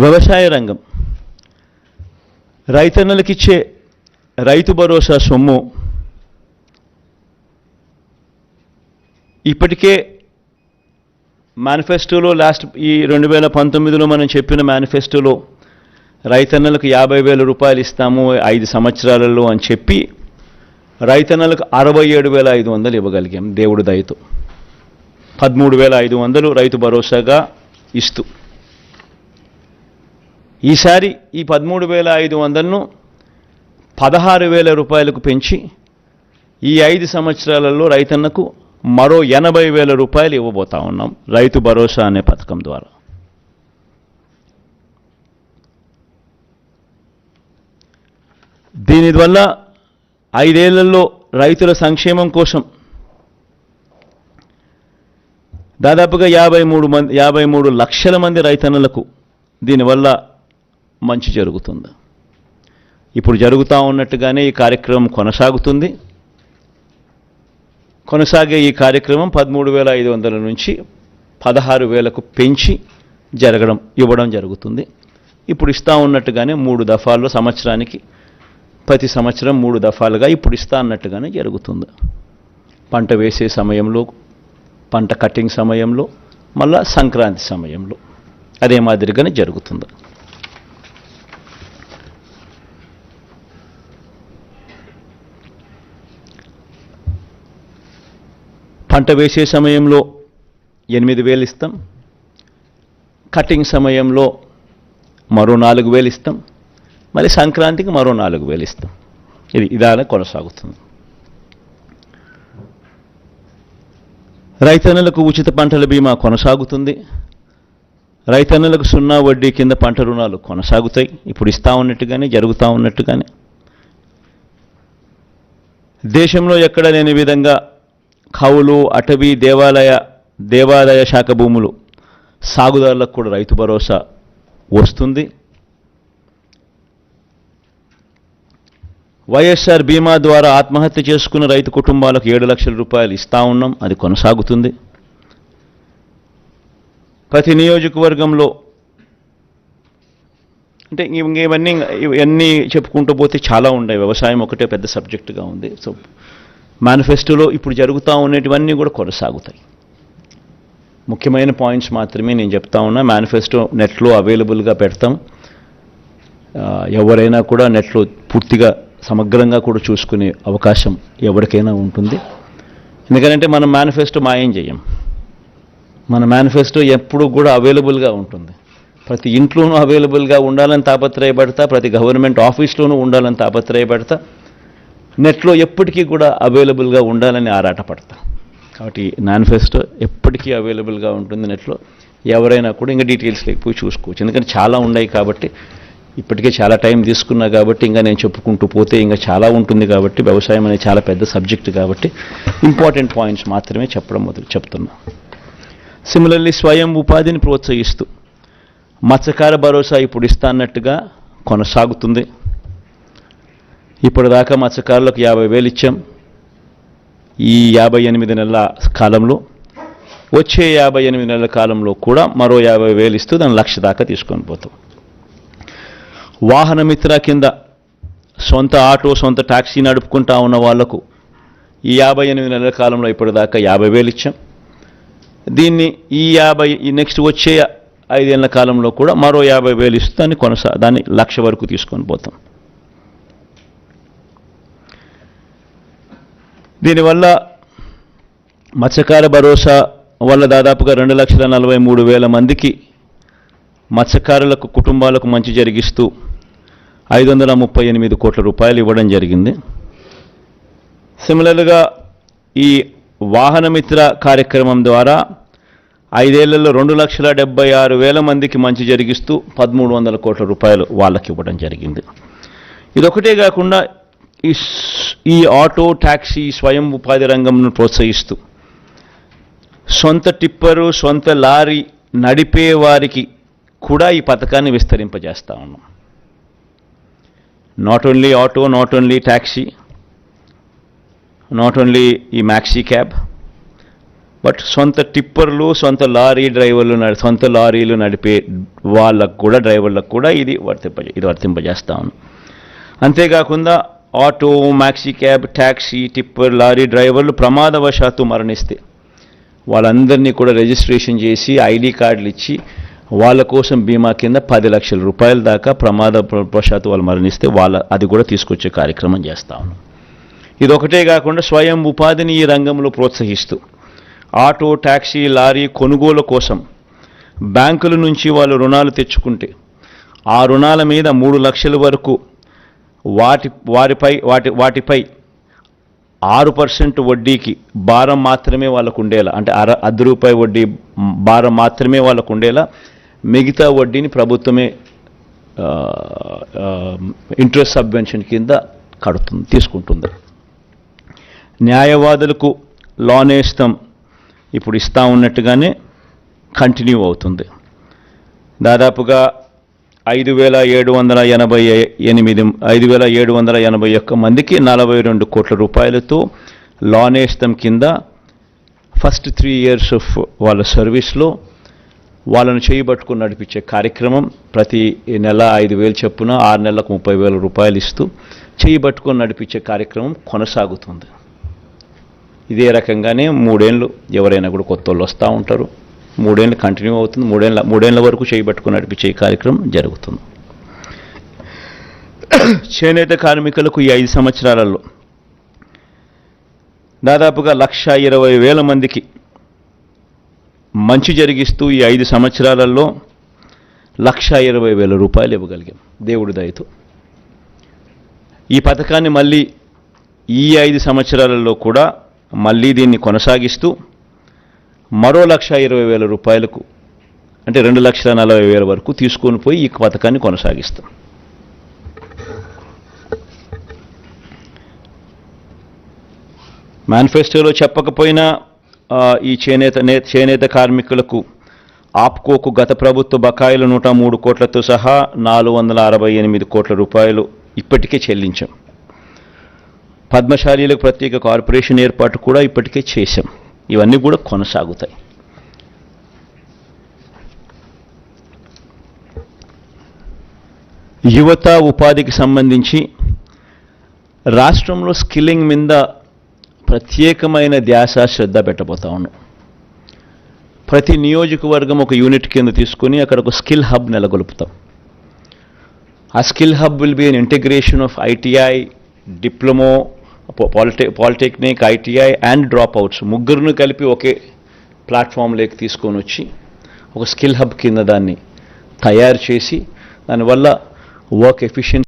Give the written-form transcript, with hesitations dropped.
వ్యవసాయ రంగం రైతన్నలకిచ్చే రైతు భరోసా సొమ్ము ఇప్పటికే మేనిఫెస్టోలో ఈ 2019లో మనం చెప్పిన మేనిఫెస్టోలో రైతన్నలకు 50,000 రూపాయలు ఇస్తాము 5 సంవత్సరాలలో అని చెప్పి రైతన్నలకు 67,500 ఇవ్వగలిగాం దేవుడి దయతో. 13,500 రైతు భరోసాగా ఇస్తూ ఈసారి ఈ 13,500ను 16,000 రూపాయలకు పెంచి ఈ 5 సంవత్సరాలలో రైతన్నకు మరో 80,000 రూపాయలు ఇవ్వబోతా ఉన్నాం రైతు భరోసా అనే పథకం ద్వారా. దీనివల్ల 5 ఏళ్లలో రైతుల సంక్షేమం కోసం దాదాపుగా 53 లక్షల మంది రైతన్నలకు దీనివల్ల మంచి జరుగుతుంది. ఇప్పుడు జరుగుతూ ఉన్నట్టుగానే ఈ కార్యక్రమం కొనసాగుతుంది. కొనసాగే ఈ కార్యక్రమం 13,500 నుంచి 16,000కు పెంచి ఇవ్వడం జరుగుతుంది. ఇప్పుడు ఇస్తూ ఉన్నట్టుగానే 3 దఫాల్లో సంవత్సరానికి ప్రతి సంవత్సరం 3 దఫాలుగా ఇప్పుడు ఇస్తా అన్నట్టుగానే జరుగుతుంది. పంట వేసే సమయంలో, పంట కటింగ్ సమయంలో, మళ్ళా సంక్రాంతి సమయంలో అదే మాదిరిగానే జరుగుతుంది. పంట వేసే సమయంలో 8,000 ఇస్తాం, కటింగ్ సమయంలో మరో 4,000 ఇస్తాం, మళ్ళీ సంక్రాంతికి మరో 4,000 ఇస్తాం. ఇదాలా కొనసాగుతుంది. రైతన్నలకు ఉచిత పంటల బీమా కొనసాగుతుంది. రైతన్నలకు 0 వడ్డీ కింద పంట రుణాలు కొనసాగుతాయి. ఇప్పుడు ఇస్తా ఉన్నట్టుగానే జరుగుతూ ఉన్నట్టుగానే దేశంలో ఎక్కడ లేని విధంగా కౌలు, అటవీ, దేవాదాయ శాఖ భూములు సాగుదారులకు కూడా రైతు భరోసా వస్తుంది. వైఎస్ఆర్ బీమా ద్వారా ఆత్మహత్య చేసుకున్న రైతు కుటుంబాలకు 7 లక్షల రూపాయలు ఇస్తా ఉన్నాం. అది కొనసాగుతుంది. ప్రతి నియోజకవర్గంలో అంటే ఇవన్నీ చెప్పుకుంటూ పోతే చాలా ఉన్నాయి. వ్యవసాయం ఒకటే పెద్ద సబ్జెక్టుగా ఉంది. సో మేనిఫెస్టోలో ఇప్పుడు జరుగుతూ ఉన్నటివన్నీ కూడా కొనసాగుతాయి. ముఖ్యమైన పాయింట్స్ మాత్రమే నేను చెప్తా ఉన్నా. మేనిఫెస్టో నెట్లో అవైలబుల్గా పెడతాం. ఎవరైనా కూడా నెట్లో పూర్తిగా సమగ్రంగా కూడా చూసుకునే అవకాశం ఎవరికైనా ఉంటుంది. ఎందుకంటే మనం మేనిఫెస్టో మాయం చేయం. మన మేనిఫెస్టో ఎప్పుడూ కూడా అవైలబుల్గా ఉంటుంది. ప్రతి ఇంట్లోనూ అవైలబుల్గా ఉండాలని తాపత్రయపడతా, ప్రతి గవర్నమెంట్ ఆఫీస్లోనూ ఉండాలని తాపత్రయపడతా, నెట్లో ఎప్పటికీ కూడా అవైలబుల్గా ఉండాలని ఆరాటపడతా. కాబట్టి మేనిఫెస్టో ఎప్పటికీ అవైలబుల్గా ఉంటుంది నెట్లో. ఎవరైనా కూడా ఇంకా డీటెయిల్స్ లేకపోయి చూసుకోవచ్చు. ఎందుకంటే చాలా ఉన్నాయి కాబట్టి, ఇప్పటికే చాలా టైం తీసుకున్నా కాబట్టి ఇంకా నేను చెప్పుకుంటూ పోతే ఇంకా చాలా ఉంటుంది కాబట్టి, వ్యవసాయం అనేది చాలా పెద్ద సబ్జెక్టు కాబట్టి ఇంపార్టెంట్ పాయింట్స్ మాత్రమే చెప్తున్నా. సిమిలర్లీ స్వయం ఉపాధిని ప్రోత్సహిస్తూ మత్స్యకార భరోసా ఇప్పుడు ఇస్తా అన్నట్టుగా కొనసాగుతుంది. ఇప్పటిదాకా మత్స్యకారులకు 50,000 ఇచ్చాం. ఈ 58 నెలల కాలంలో, వచ్చే 58 నెలల కాలంలో కూడా మరో 50,000 ఇస్తూ దాన్ని 1,00,000 దాకా తీసుకొని పోతాం. వాహన మిత్ర కింద సొంత ఆటో, సొంత టాక్సీ నడుపుకుంటా ఉన్న వాళ్లకు ఈ 58 నెలల కాలంలో ఇప్పటిదాకా 50,000 ఇచ్చాం. దీన్ని ఈ నెక్స్ట్ వచ్చే 5 ఏళ్ల కాలంలో కూడా మరో 50,000 ఇస్తూ దాన్ని 1,00,000 వరకు తీసుకొని పోతాం. దీనివల్ల మత్స్యకార భరోసా వల్ల దాదాపుగా 2,43,000 మందికి మత్స్యకారులకు కుటుంబాలకు మంచి జరిగిస్తూ 538 కోట్ల రూపాయలు ఇవ్వడం జరిగింది. సిమిలర్గా ఈ వాహన మిత్ర కార్యక్రమం ద్వారా 5 ఏళ్లలో 2,76,000 మందికి మంచి జరిగిస్తూ 1,300 కోట్ల రూపాయలు వాళ్ళకి ఇవ్వడం జరిగింది. ఇదొకటే కాకుండా ఈ ఆటో, ట్యాక్సీ, స్వయం ఉపాధి రంగంను ప్రోత్సహిస్తూ సొంత టిప్పరు, సొంత లారీ నడిపే వారికి కూడా ఈ పథకాన్ని విస్తరింపజేస్తా ఉన్నాం. Not only auto, not only taxi, not only ఈ మ్యాక్సీ క్యాబ్, బట్ సొంత టిప్పర్లు, సొంత లారీ డ్రైవర్లు, సొంత లారీలు నడిపే వాళ్ళకు కూడా, డ్రైవర్లకు కూడా ఇది వర్తింపజేస్తా ఉన్నాం. అంతేకాకుండా auto, maxi cab, taxi, tipper, lorry డ్రైవర్లు ప్రమాదవశాత్తు మరణిస్తే వాళ్ళందరినీ కూడా రిజిస్ట్రేషన్ చేసి ఐడి కార్డులు ఇచ్చి వాళ్ళ కోసం బీమా కింద 10 లక్షల రూపాయల దాకా ప్రమాదవశాత్తు వాళ్ళు మరణిస్తే అది కూడా తీసుకొచ్చే కార్యక్రమం చేస్తా ఉన్నాం. ఇదొకటే కాకుండా స్వయం ఉపాధిని ఈ రంగంలో ప్రోత్సహిస్తూ ఆటో, ట్యాక్సీ, లారీ కొనుగోలు కోసం బ్యాంకుల నుంచి వాళ్ళు రుణాలు తెచ్చుకుంటే ఆ రుణాల మీద 3 లక్షల వరకు వాటిపై 6% వడ్డీకి భారం మాత్రమే వాళ్ళకు ఉండేలా, అంటే ₹1 వడ్డీ భారం మాత్రమే వాళ్ళకు ఉండేలా మిగతా వడ్డీని ప్రభుత్వమే ఇంట్రెస్ట్ సబ్వెన్షన్ కింద తీసుకుంటుంది. న్యాయవాదులకు లోన్ నేస్తం ఇప్పుడు ఇస్తా ఉన్నట్టుగానే కంటిన్యూ అవుతుంది. దాదాపుగా 5,781 మందికి 42 కోట్ల రూపాయలతో లోన్ నేస్తం కింద ఫస్ట్ 3 years ఆఫ్ వాళ్ళ సర్వీస్లో వాళ్ళను చేయబట్టుకుని నడిపించే కార్యక్రమం ప్రతి నెల 5,000 చొప్పున 6 నెలలకు 30,000 రూపాయలు ఇస్తూ చేయబట్టుకుని నడిపించే కార్యక్రమం కొనసాగుతుంది. ఇదే రకంగానే 3 ఏళ్ళు ఎవరైనా కూడా కొత్త వాళ్ళు వస్తూ ఉంటారు. 3 ఏళ్ళు కంటిన్యూ అవుతుంది. 3 ఏళ్ళ వరకు చేయబట్టుకుని నడిపించే కార్యక్రమం జరుగుతుంది. చేనేత కార్మికులకు ఈ 5 సంవత్సరాలలో దాదాపుగా 1,20,000 మందికి మంచి జరిగిస్తూ ఈ 5 సంవత్సరాలలో 1,20,000 రూపాయలు ఇవ్వగలిగాం దేవుడి దయతో. ఈ పథకాన్ని మళ్ళీ ఈ 5 సంవత్సరాలలో కూడా మళ్ళీ దీన్ని కొనసాగిస్తూ మరో 1,20,000 రూపాయలకు, అంటే 2,40,000 వరకు తీసుకొని పోయి ఈ పథకాన్ని కొనసాగిస్తాం. మేనిఫెస్టోలో చెప్పకపోయినా ఈ చేనేత కార్మికులకు ఆప్కోకు గత ప్రభుత్వ బకాయిలు 103 కోట్లతో సహా 468 కోట్ల రూపాయలు ఇప్పటికే చెల్లించాం. పద్మశాలీలకు ప్రత్యేక కార్పొరేషన్ ఏర్పాటు కూడా ఇప్పటికే చేశాం. ఇవన్నీ కూడా కొనసాగుతాయి. యువత ఉపాధికి సంబంధించి రాష్ట్రంలో స్కిల్లింగ్ మీద ప్రత్యేకమైన ధ్యాస, శ్రద్ధ పెట్టబోతా ఉన్నాం. ప్రతి నియోజకవర్గం ఒక యూనిట్ కింద తీసుకొని అక్కడ ఒక స్కిల్ హబ్ నెలకొల్పుతాం. ఆ skill hub will be an integration of ITI, diploma, polytechnic, ITI and dropouts ముగ్గురును కలిపి ఒకే ప్లాట్ఫామ్లోకి తీసుకొని వచ్చి ఒక స్కిల్ హబ్ కింద దాన్ని తయారు చేసి దానివల్ల వర్క్ ఎఫిషియన్సీ